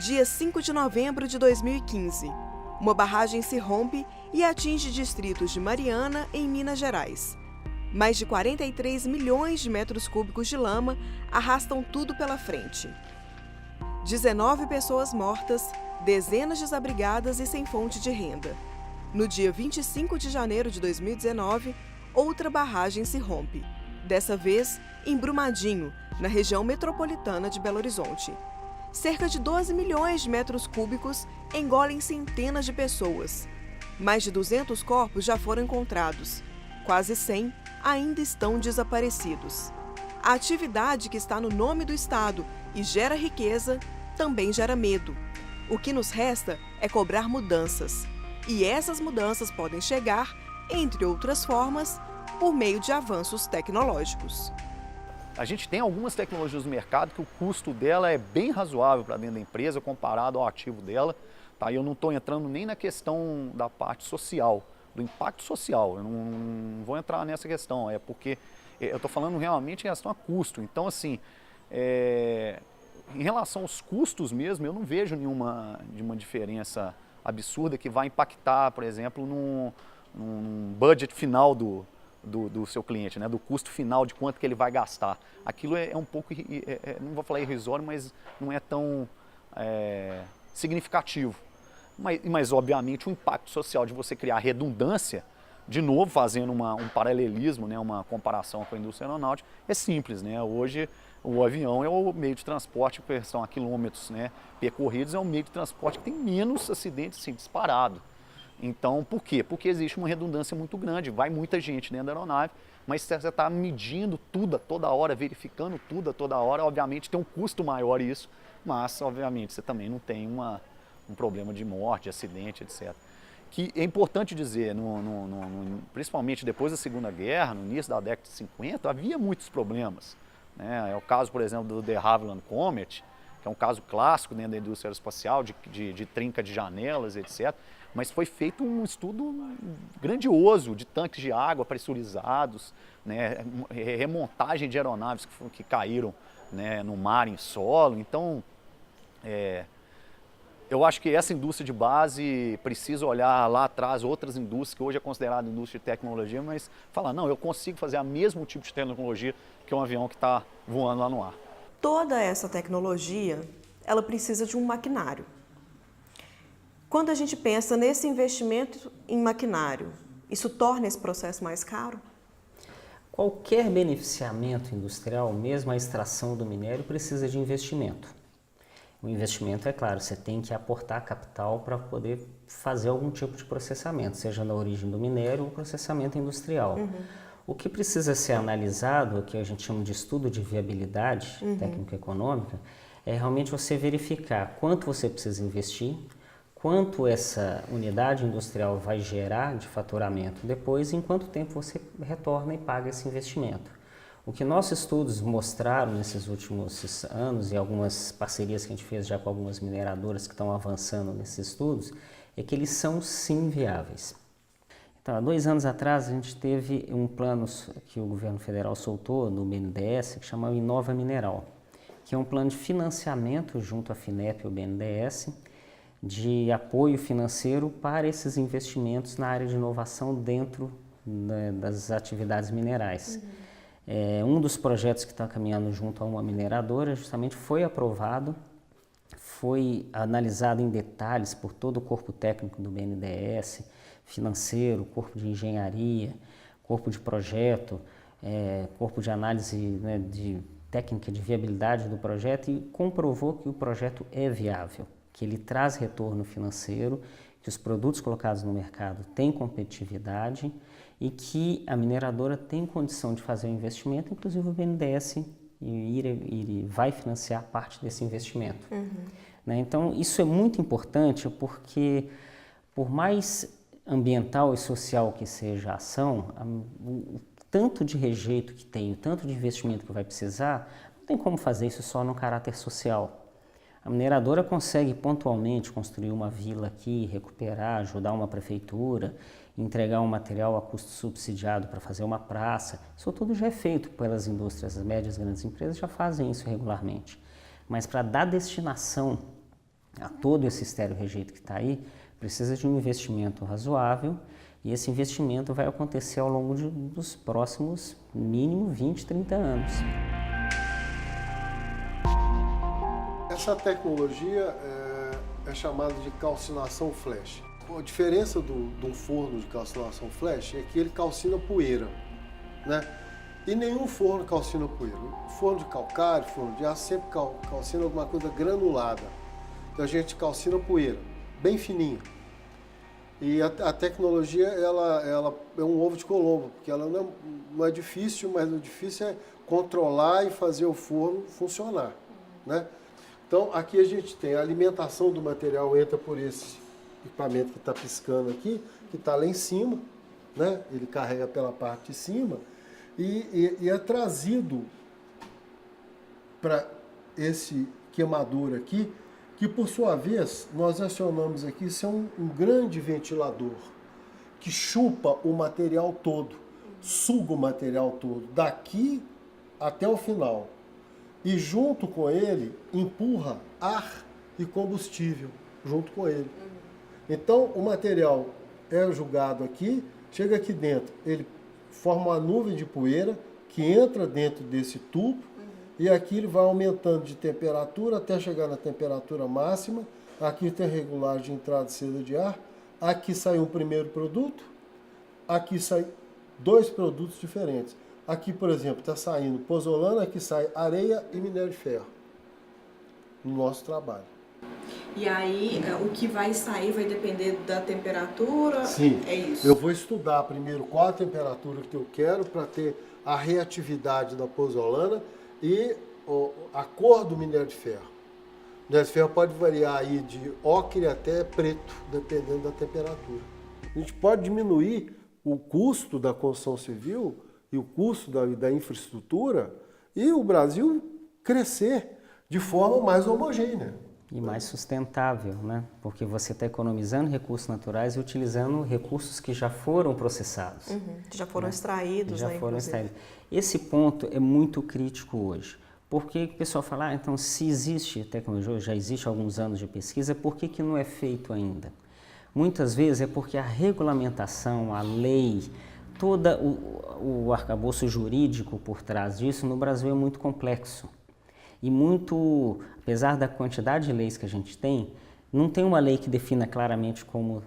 dia 5 de novembro de 2015. Uma barragem se rompe e atinge distritos de Mariana, em Minas Gerais. Mais de 43 milhões de metros cúbicos de lama arrastam tudo pela frente. 19 pessoas mortas, dezenas desabrigadas e sem fonte de renda. No dia 25 de janeiro de 2019, outra barragem se rompe. Dessa vez, em Brumadinho, na região metropolitana de Belo Horizonte. Cerca de 12 milhões de metros cúbicos engolem centenas de pessoas. Mais de 200 corpos já foram encontrados. Quase 100 ainda estão desaparecidos. A atividade que está no nome do Estado e gera riqueza, também gera medo. O que nos resta é cobrar mudanças. E essas mudanças podem chegar, entre outras formas, por meio de avanços tecnológicos. A gente tem algumas tecnologias no mercado que o custo dela é bem razoável para dentro da empresa comparado ao ativo dela. Tá? Eu não estou entrando nem na questão da parte social, do impacto social. Eu não vou entrar nessa questão, é porque eu estou falando realmente em relação a custo. Então, assim, em relação aos custos mesmo, eu não vejo nenhuma diferença absurda que vai impactar, por exemplo, num budget final do seu cliente, né? Do custo final de quanto que ele vai gastar. Aquilo é um pouco, não vou falar irrisório, mas não é tão significativo. Mas, obviamente, o impacto social de você criar redundância, de novo fazendo um paralelismo, né? Uma comparação com a indústria aeronáutica, é simples, né? Hoje o avião é o meio de transporte, que são a quilômetros, né, percorridos, é o meio de transporte que tem menos acidentes, assim, disparado. Então, por quê? Porque existe uma redundância muito grande, vai muita gente dentro da aeronave, mas você está medindo tudo a toda hora, verificando tudo a toda hora, obviamente tem um custo maior isso, mas obviamente você também não tem um problema de morte, de acidente, etc. Que é importante dizer, principalmente depois da Segunda Guerra, no início da década de 50, havia muitos problemas. Né? É o caso, por exemplo, do de Havilland Comet, que é um caso clássico dentro da indústria aeroespacial, de trinca de janelas, etc. Mas foi feito um estudo grandioso de tanques de água pressurizados, né, remontagem de aeronaves que caíram, né, no mar, em solo. Então, eu acho que essa indústria de base precisa olhar lá atrás outras indústrias, que hoje é considerada indústria de tecnologia, mas falar, não, eu consigo fazer o mesmo tipo de tecnologia que um avião que está voando lá no ar. Toda essa tecnologia, ela precisa de um maquinário. Quando a gente pensa nesse investimento em maquinário, isso torna esse processo mais caro? Qualquer beneficiamento industrial, mesmo a extração do minério, precisa de investimento. O investimento, é claro, você tem que aportar capital para poder fazer algum tipo de processamento, seja na origem do minério ou processamento industrial. O que precisa ser analisado, o que a gente chama de estudo de viabilidade técnico-econômica, é realmente você verificar quanto você precisa investir, quanto essa unidade industrial vai gerar de faturamento depois, e em quanto tempo você retorna e paga esse investimento. O que nossos estudos mostraram nesses últimos anos e algumas parcerias que a gente fez já com algumas mineradoras que estão avançando nesses estudos, é que eles são sim viáveis. Então, há 2 anos atrás a gente teve um plano que o governo federal soltou no BNDES, que chama Inova Mineral, que é um plano de financiamento junto à FINEP e ao BNDES, de apoio financeiro para esses investimentos na área de inovação dentro das atividades minerais. Um dos projetos que está caminhando junto a uma mineradora justamente foi aprovado, foi analisado em detalhes por todo o corpo técnico do BNDES, financeiro, corpo de engenharia, corpo de projeto, corpo de análise, né, de técnica de viabilidade do projeto, e comprovou que o projeto é viável, que ele traz retorno financeiro, que os produtos colocados no mercado têm competitividade e que a mineradora tem condição de fazer o investimento, inclusive o BNDES vai financiar parte desse investimento. Né? Então, isso é muito importante porque, por mais ambiental e social que seja a ação, o tanto de rejeito que tem, o tanto de investimento que vai precisar, não tem como fazer isso só no caráter social. A mineradora consegue pontualmente construir uma vila aqui, recuperar, ajudar uma prefeitura, entregar um material a custo subsidiado para fazer uma praça. Isso tudo já é feito pelas indústrias, as médias e grandes empresas já fazem isso regularmente. Mas para dar destinação a todo esse estéreo-rejeito que está aí, precisa de um investimento razoável e esse investimento vai acontecer ao longo dos próximos, mínimo, 20, 30 anos. Essa tecnologia é chamada de calcinação flash. A diferença de um forno de calcinação flash é que ele calcina poeira, né? E nenhum forno calcina poeira. Forno de calcário, forno de aço sempre calcina alguma coisa granulada. Então a gente calcina poeira, bem fininha. E a tecnologia ela é um ovo de Colombo, porque ela não é difícil, mas o difícil é controlar e fazer o forno funcionar, né? Então aqui a gente tem a alimentação do material, entra por esse equipamento que está piscando aqui, que está lá em cima, né? Ele carrega pela parte de cima e é trazido para esse queimador aqui, que por sua vez nós acionamos aqui, isso é um grande ventilador que chupa o material todo, suga o material todo, daqui até o final. E junto com ele, empurra ar e combustível junto com ele. Então o material é jogado aqui, chega aqui dentro, ele forma uma nuvem de poeira que entra dentro desse tubo e aqui ele vai aumentando de temperatura até chegar na temperatura máxima. Aqui tem regulagem de entrada e saída de ar. Aqui sai um primeiro produto, aqui sai dois produtos diferentes. Aqui, por exemplo, está saindo pozolana, aqui sai areia e minério de ferro no nosso trabalho. E aí, o que vai sair vai depender da temperatura? Sim, é isso? Eu vou estudar primeiro qual a temperatura que eu quero para ter a reatividade da pozolana e a cor do minério de ferro. O minério de ferro pode variar aí de ocre até preto, dependendo da temperatura. A gente pode diminuir o custo da construção civil e o custo da infraestrutura e o Brasil crescer de forma mais homogênea. E mais sustentável, né? Porque você está economizando recursos naturais e utilizando recursos que já foram processados. Que já foram extraídos, já né? foram Inclusive. extraídos. Esse ponto é muito crítico hoje. Porque o pessoal fala, então se existe tecnologia, já existe há alguns anos de pesquisa, por que não é feito ainda? Muitas vezes é porque a regulamentação, a lei, todo o arcabouço jurídico por trás disso no Brasil é muito complexo. E muito, apesar da quantidade de leis que a gente tem, não tem uma lei que defina claramente como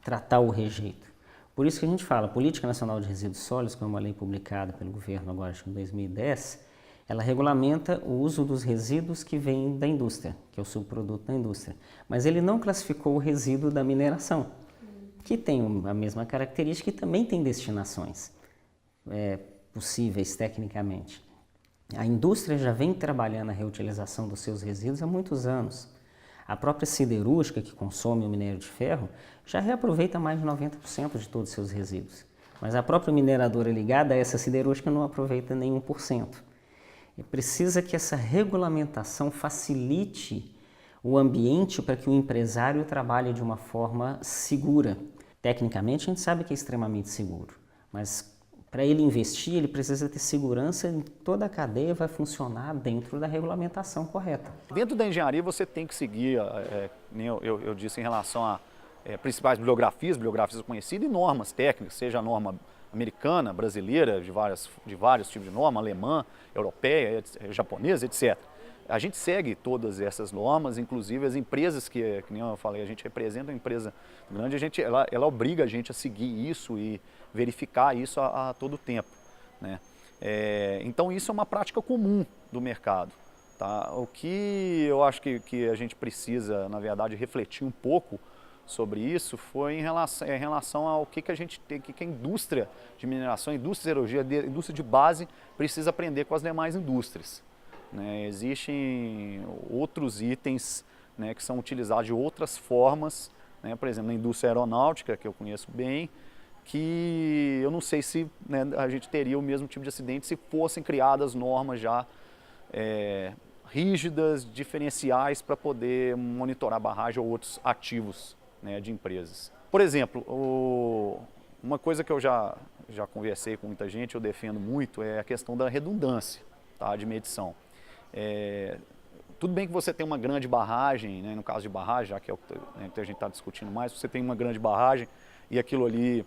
tratar o rejeito. Por isso que a gente fala, a Política Nacional de Resíduos Sólidos, que é uma lei publicada pelo governo agora em 2010, ela regulamenta o uso dos resíduos que vêm da indústria, que é o subproduto da indústria. Mas ele não classificou o resíduo da mineração, que tem a mesma característica e também tem destinações possíveis tecnicamente. A indústria já vem trabalhando a reutilização dos seus resíduos há muitos anos. A própria siderúrgica, que consome o minério de ferro, já reaproveita mais de 90% de todos os seus resíduos. Mas a própria mineradora ligada a essa siderúrgica não aproveita nem 1%. E precisa que essa regulamentação facilite o ambiente para que o empresário trabalhe de uma forma segura. Tecnicamente, a gente sabe que é extremamente seguro, mas para ele investir, ele precisa ter segurança em toda a cadeia vai funcionar dentro da regulamentação correta. Dentro da engenharia você tem que seguir, eu disse em relação a principais bibliografias conhecidas e normas técnicas, seja a norma americana, brasileira, de vários tipos de norma, alemã, europeia, japonesa, etc. A gente segue todas essas normas, inclusive as empresas que nem eu falei, a gente representa uma empresa grande, ela obriga a gente a seguir isso e verificar isso a todo tempo, né? Então isso é uma prática comum do mercado. Tá? O que eu acho que a gente precisa, na verdade, refletir um pouco sobre isso foi em relação ao que a gente tem, que a indústria de mineração, a indústria de siderurgia, a indústria de base precisa aprender com as demais indústrias. Né? Existem outros itens, né, que são utilizados de outras formas, né? Por exemplo, na indústria aeronáutica, que eu conheço bem, que eu não sei se, né, a gente teria o mesmo tipo de acidente se fossem criadas normas já rígidas, diferenciais para poder monitorar barragem ou outros ativos, né, de empresas. Por exemplo, uma coisa que eu já conversei com muita gente, eu defendo muito, é a questão da redundância, tá, de medição. tudo bem que você tem uma grande barragem, né, no caso de barragem, já que é o que a gente está discutindo mais, você tem uma grande barragem e aquilo ali,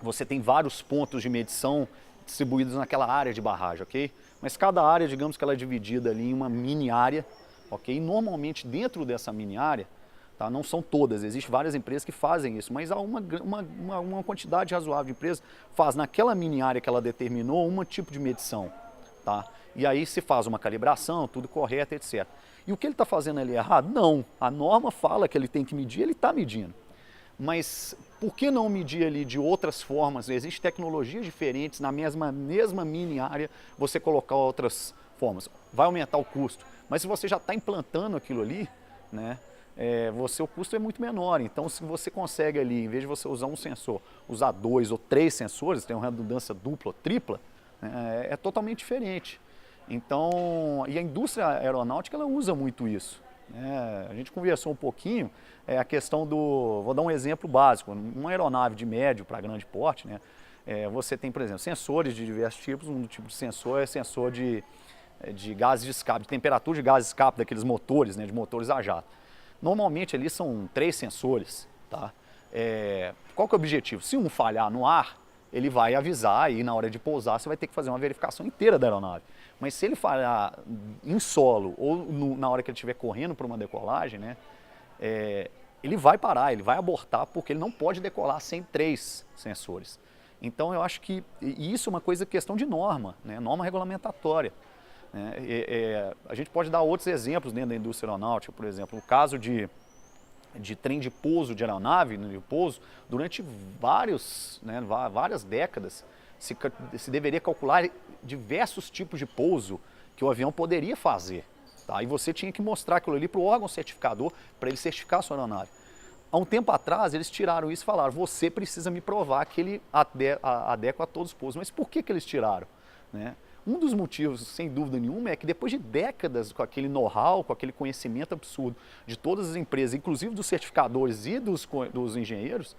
você tem vários pontos de medição distribuídos naquela área de barragem, ok? Mas cada área, digamos que ela é dividida ali em uma mini área, ok? E normalmente dentro dessa mini área, tá, não são todas, existem várias empresas que fazem isso, mas há uma quantidade razoável de empresas faz naquela mini área que ela determinou um tipo de medição, tá? E aí se faz uma calibração, tudo correto, etc. E o que ele está fazendo ali errado? Não, a norma fala que ele tem que medir, ele está medindo. Mas por que não medir ali de outras formas? Existem tecnologias diferentes na mesma mini área, você colocar outras formas. Vai aumentar o custo, mas se você já está implantando aquilo ali, né, o custo é muito menor. Então, se você consegue ali, em vez de você usar um sensor, usar 2 ou 3 sensores, tem uma redundância dupla ou tripla, né, é totalmente diferente. Então, e a indústria aeronáutica ela usa muito isso. A gente conversou um pouquinho, a questão vou dar um exemplo básico, uma aeronave de médio para grande porte, né, você tem, por exemplo, sensores de diversos tipos, um tipo de sensor é sensor de gases de escape, de temperatura de gases de escape daqueles motores, né, de motores a jato. Normalmente ali são 3 sensores, tá? Qual que é o objetivo? Se um falhar no ar, ele vai avisar e na hora de pousar você vai ter que fazer uma verificação inteira da aeronave. Mas se ele falhar em solo ou na hora que ele estiver correndo para uma decolagem, né, ele vai parar, ele vai abortar porque ele não pode decolar sem 3 sensores. Então eu acho que isso é uma coisa, questão de norma, né, norma regulamentatória. A gente pode dar outros exemplos dentro da indústria aeronáutica, por exemplo, no caso de trem de pouso de aeronave, de pouso, durante várias décadas se deveria calcular diversos tipos de pouso que o avião poderia fazer. Tá? E você tinha que mostrar aquilo ali para o órgão certificador, para ele certificar a sua aeronave. Há um tempo atrás, eles tiraram isso e falaram, você precisa me provar que ele adequa a todos os pousos. Mas por que eles tiraram? Né? Um dos motivos, sem dúvida nenhuma, é que depois de décadas com aquele know-how, com aquele conhecimento absurdo de todas as empresas, inclusive dos certificadores e dos engenheiros,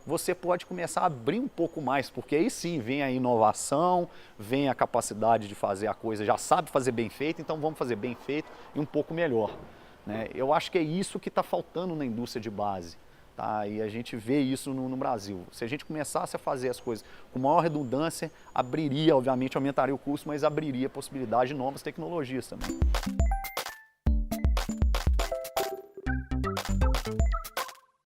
você pode começar a abrir um pouco mais, porque aí sim vem a inovação, vem a capacidade de fazer a coisa, já sabe fazer bem feito, então vamos fazer bem feito e um pouco melhor. Né? Eu acho que é isso que está faltando na indústria de base. Tá? E a gente vê isso no Brasil. Se a gente começasse a fazer as coisas com maior redundância, abriria, obviamente aumentaria o custo, mas abriria a possibilidade de novas tecnologias também.